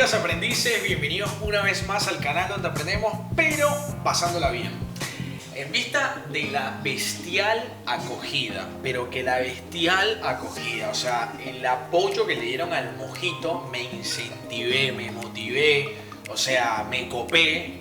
Bienvenidos aprendices, bienvenidos una vez más al canal donde aprendemos, pero pasándola bien. En vista de la bestial acogida, pero que la bestial acogida, o sea, el apoyo que le dieron al mojito, me incentivé, me motivé, o sea, me copé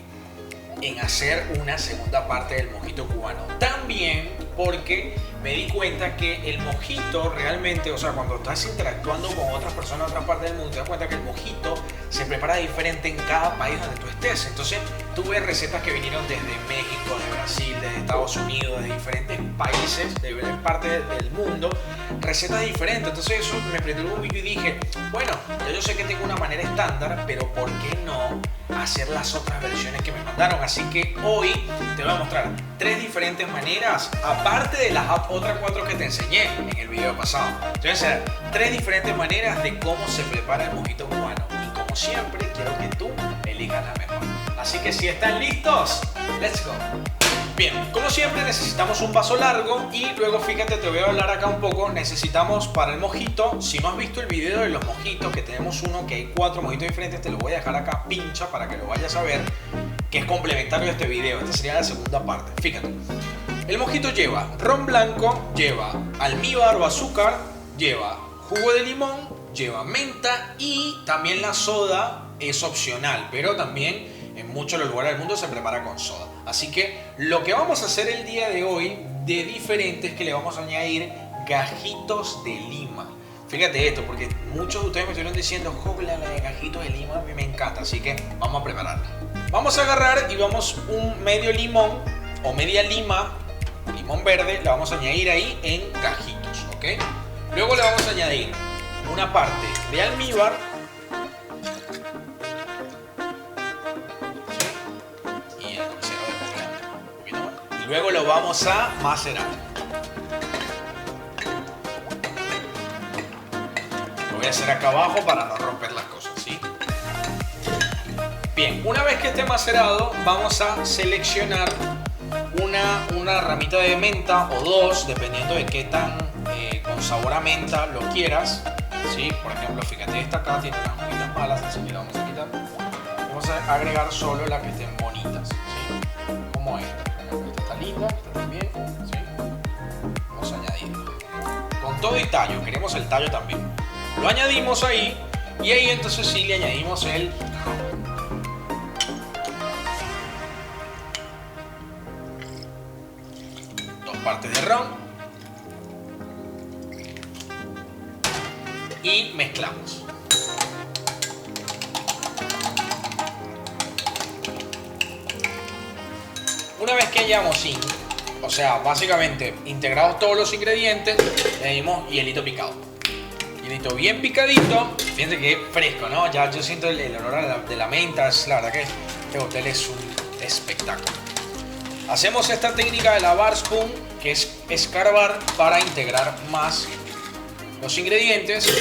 en hacer una segunda parte del mojito cubano. También porque me di cuenta que el mojito realmente, o sea, cuando estás interactuando con otras personas de otras partes del mundo, te das cuenta que el mojito se prepara diferente en cada país donde tú estés. Entonces, tuve recetas que vinieron desde México, de Brasil, de Estados Unidos, de diferentes países, de diferentes partes del mundo, recetas diferentes. Entonces, eso me prendió un vídeo y dije, bueno, yo sé que tengo una manera estándar, pero ¿por qué no hacer las otras versiones que me mandaron? Así que hoy te voy a mostrar 3 diferentes maneras, aparte de las otras 4 que te enseñé en el video pasado. Te voy a hacer 3 diferentes maneras de cómo se prepara el mojito cubano. Y como siempre, quiero que tú elijas la mejor. Así que si están listos, let's go. Bien, como siempre necesitamos un vaso largo y luego fíjate, te voy a hablar acá un poco. Necesitamos para el mojito, si no has visto el video de los mojitos, que tenemos uno que hay 4 mojitos diferentes, te lo voy a dejar acá pincha para que lo vayas a ver, que es complementario a este video. Esta sería la segunda parte. Fíjate, el mojito lleva ron blanco, lleva almíbar o azúcar, lleva jugo de limón, lleva menta y también la soda es opcional, pero también en muchos lugares del mundo se prepara con soda. Así que lo que vamos a hacer el día de hoy de diferente es que le vamos a añadir gajitos de lima. Fíjate esto, porque muchos de ustedes me estuvieron diciendo, jogla, la de gajitos de lima, a mí me encanta, así que vamos a prepararla. Vamos a agarrar y vamos un medio limón o media lima, limón verde, la vamos a añadir ahí en gajitos, ¿ok? Luego le vamos a añadir una parte de almíbar, y luego lo vamos a macerar. Lo voy a hacer acá abajo para no romper las cosas, ¿sí? Bien, una vez que esté macerado, vamos a seleccionar una ramita de menta o 2, dependiendo de qué tan con sabor a menta lo quieras, ¿sí? Por ejemplo, fíjate, esta acá tiene unas hojitas malas, así que la vamos a quitar. Vamos a agregar solo las que estén bonitas, ¿sí? Como esta. Esta está linda, esta también, ¿sí? Vamos a añadirlo. Con todo y tallo, queremos el tallo también. Lo añadimos ahí y ahí entonces sí le añadimos el ron. 2 partes de ron. Y mezclamos. Una vez que hayamos, o sea, básicamente integrados todos los ingredientes, le añadimos hielito picado. Hielito bien picadito, fíjense que es fresco, ¿no? Ya yo siento el olor de la menta, es la verdad que este hotel es un espectáculo. Hacemos esta técnica de la bar spoon, que es escarbar para integrar más los ingredientes,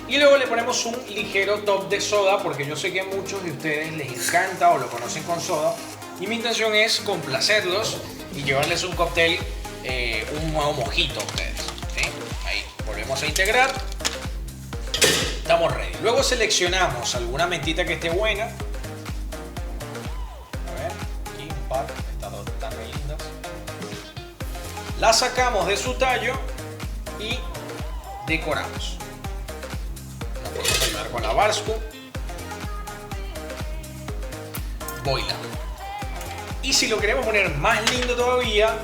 y luego le ponemos un ligero top de soda, porque yo sé que a muchos de ustedes les encanta o lo conocen con soda, y mi intención es complacerlos y llevarles un cóctel, un nuevo mojito a ustedes, ¿sí? Ahí volvemos a integrar, estamos ready. Luego seleccionamos alguna mentita que esté buena, a ver, aquí un par, estas dos están muy lindas, la sacamos de su tallo y decoramos. Nos podemos ayudar con la bar spoon, boila. Y si lo queremos poner más lindo todavía,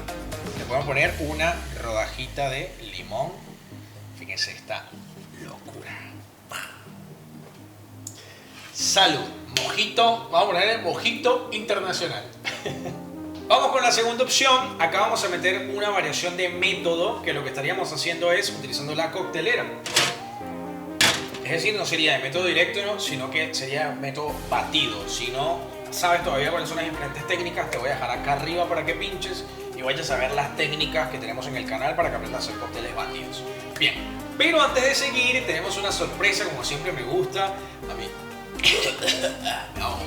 le podemos poner una rodajita de limón. Fíjense esta locura. Salud, mojito, vamos a poner el mojito internacional. Vamos con la segunda opción. Acá vamos a meter una variación de método, que lo que estaríamos haciendo es utilizando la coctelera. Es decir, no sería de método directo, ¿no? Sino que sería método batido. Si no sabes todavía cuáles son las diferentes técnicas, te voy a dejar acá arriba para que pinches y vayas a ver las técnicas que tenemos en el canal para que aprendas a hacer cócteles batidos. Bien, pero antes de seguir tenemos una sorpresa, como siempre me gusta a mí. No.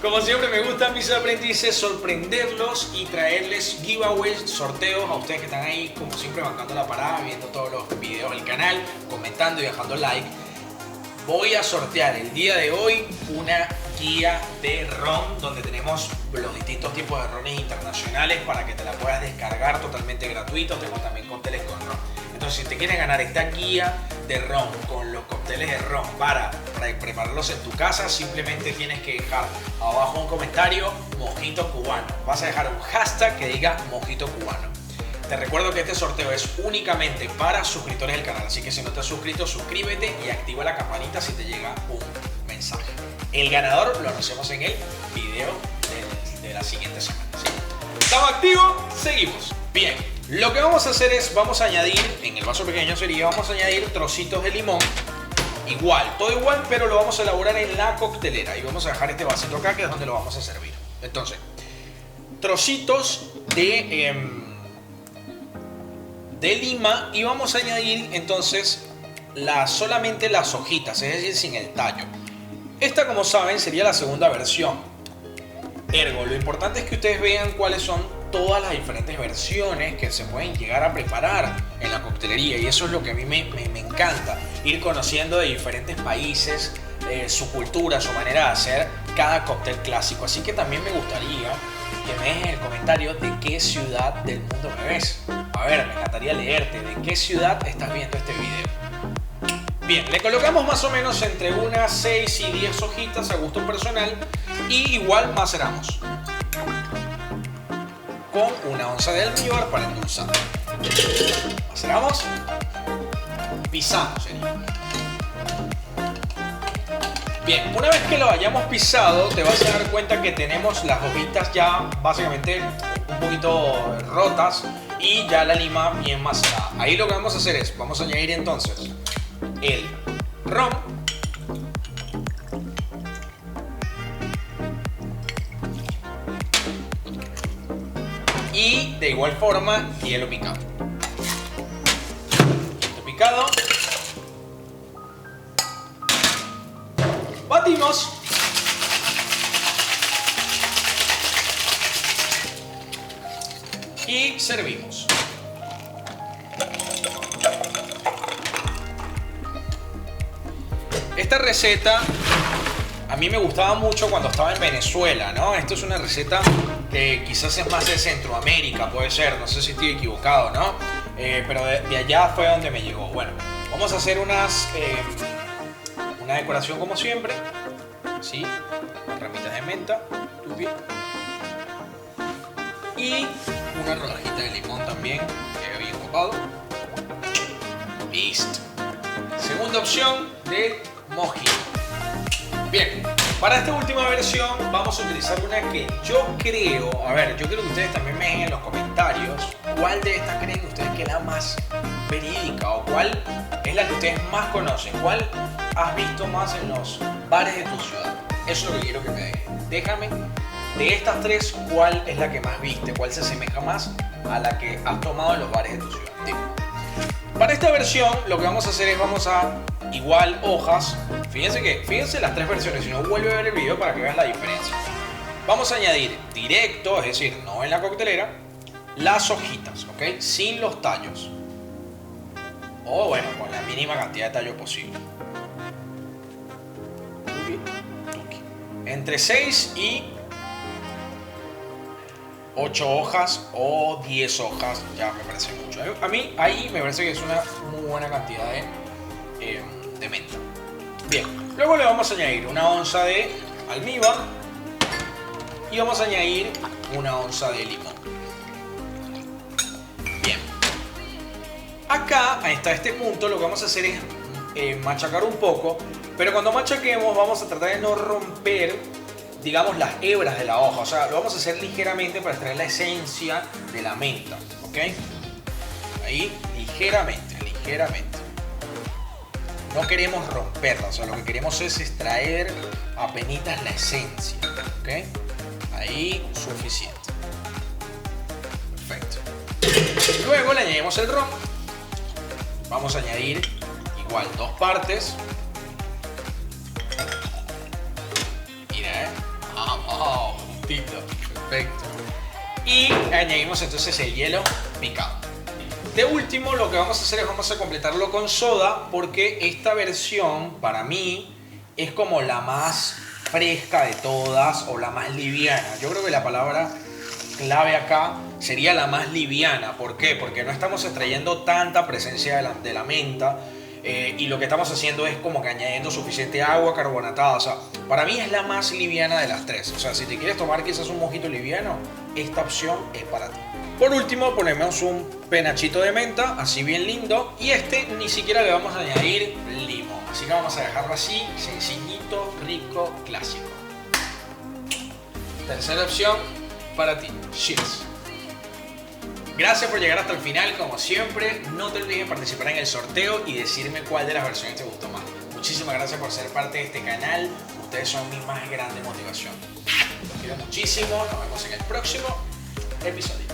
Como siempre me gusta a mis aprendices sorprenderlos y traerles giveaways, sorteos a ustedes que están ahí como siempre bancando la parada, viendo todos los videos del canal, comentando y dejando like. voy a sortear el día de hoy una guía de ron donde tenemos los distintos tipos de rones internacionales para que te la puedas descargar totalmente gratuito. Tengo también cócteles con ron. Entonces, si te quieres ganar esta guía de ron con los cócteles de ron para prepararlos en tu casa, simplemente tienes que dejar abajo un comentario mojito cubano. Vas a dejar un hashtag que diga mojito cubano. Te recuerdo que este sorteo es únicamente para suscriptores del canal, así que si no te has suscrito, suscríbete y activa la campanita si te llega un mensaje. El ganador lo anunciamos en el video de la siguiente semana, ¿sí? ¿Estamos activos? Seguimos. Bien, lo que vamos a hacer es, vamos a añadir, en el vaso pequeño sería, vamos a añadir trocitos de limón. Igual, todo igual, pero lo vamos a elaborar en la coctelera. Y vamos a dejar este vasito acá, que es donde lo vamos a servir. Entonces, trocitos de lima, y vamos a añadir entonces solamente las hojitas, es decir, sin el tallo. Esta, como saben, sería la segunda versión. Ergo, lo importante es que ustedes vean cuáles son todas las diferentes versiones que se pueden llegar a preparar en la coctelería, y eso es lo que a mí me encanta, ir conociendo de diferentes países, su cultura, su manera de hacer cada cóctel clásico. Así que también me gustaría que me dejes en el comentario de qué ciudad del mundo me ves. A ver, me encantaría leerte de qué ciudad estás viendo este video. Bien, le colocamos más o menos entre unas 6 y 10 hojitas a gusto personal, y igual maceramos con una onza de almíbar para endulzar. Maceramos, pisamos sería. Bien, una vez que lo hayamos pisado, te vas a dar cuenta que tenemos las hojitas ya básicamente un poquito rotas y ya la lima bien macerada. Ahí lo que vamos a hacer es, vamos a añadir entonces el ron, y de igual forma hielo picado. Hielo picado. Batimos. Y servimos. Esta receta a mí me gustaba mucho cuando estaba en Venezuela, ¿no? Esto es una receta que quizás es más de Centroamérica, puede ser, no sé si estoy equivocado, ¿no? Pero de allá fue donde me llegó. Bueno, vamos a hacer una decoración como siempre, ¿sí? Con ramitas de menta, tupi, y una rodajita de limón también, que bien copado. Listo. Segunda opción de mojito. Bien, para esta última versión vamos a utilizar una que yo creo, a ver, yo quiero que ustedes también me dejen en los comentarios cuál de estas creen ustedes que es la más verídica, o cuál es la que ustedes más conocen, cuál has visto más en los bares de tu ciudad. Eso es lo que quiero que me dejen. Déjame de estas tres cuál es la que más viste, cuál se asemeja más a la que has tomado en los bares de tu ciudad. Dime. Para esta versión lo que vamos a hacer es, vamos a igual hojas, fíjense las tres versiones, si no vuelve a ver el video para que veas la diferencia. Vamos a añadir directo, es decir, no en la coctelera, las hojitas, ¿ok? Sin los tallos, o bueno, con la mínima cantidad de tallo posible. Entre 6 y 8 hojas o 10 hojas ya me parece mucho. A mí ahí me parece que es una muy buena cantidad de menta. Bien, luego le vamos a añadir una onza de almíbar y vamos a añadir una onza de limón. Bien, acá hasta este punto lo que vamos a hacer es machacar un poco, pero cuando machaquemos vamos a tratar de no romper, digamos, las hebras de la hoja. O sea, lo vamos a hacer ligeramente para extraer la esencia de la menta, ¿ok? Ahí, ligeramente. No queremos romperla, o sea, lo que queremos es extraer apenitas la esencia, ¿ok? Ahí, suficiente. Perfecto. Luego le añadimos el ron. Vamos a añadir igual 2 partes. Mira, vamos, juntito. Perfecto. Y añadimos entonces el hielo picado. De último, lo que vamos a hacer es vamos a completarlo con soda, porque esta versión para mí es como la más fresca de todas o la más liviana. Yo creo que la palabra clave acá sería la más liviana. ¿Por qué? Porque no estamos extrayendo tanta presencia de la menta, y lo que estamos haciendo es como que añadiendo suficiente agua carbonatada. O sea, para mí es la más liviana de las tres. O sea, si te quieres tomar quizás un mojito liviano, esta opción es para ti. Por último, ponemos un penachito de menta, así bien lindo. Y ni siquiera le vamos a añadir limón. Así que vamos a dejarlo así, sencillito, rico, clásico. Tercera opción para ti. Cheers. Gracias por llegar hasta el final, como siempre. No te olvides de participar en el sorteo y decirme cuál de las versiones te gustó más. Muchísimas gracias por ser parte de este canal. Ustedes son mi más grande motivación. Los quiero muchísimo. Nos vemos en el próximo episodio.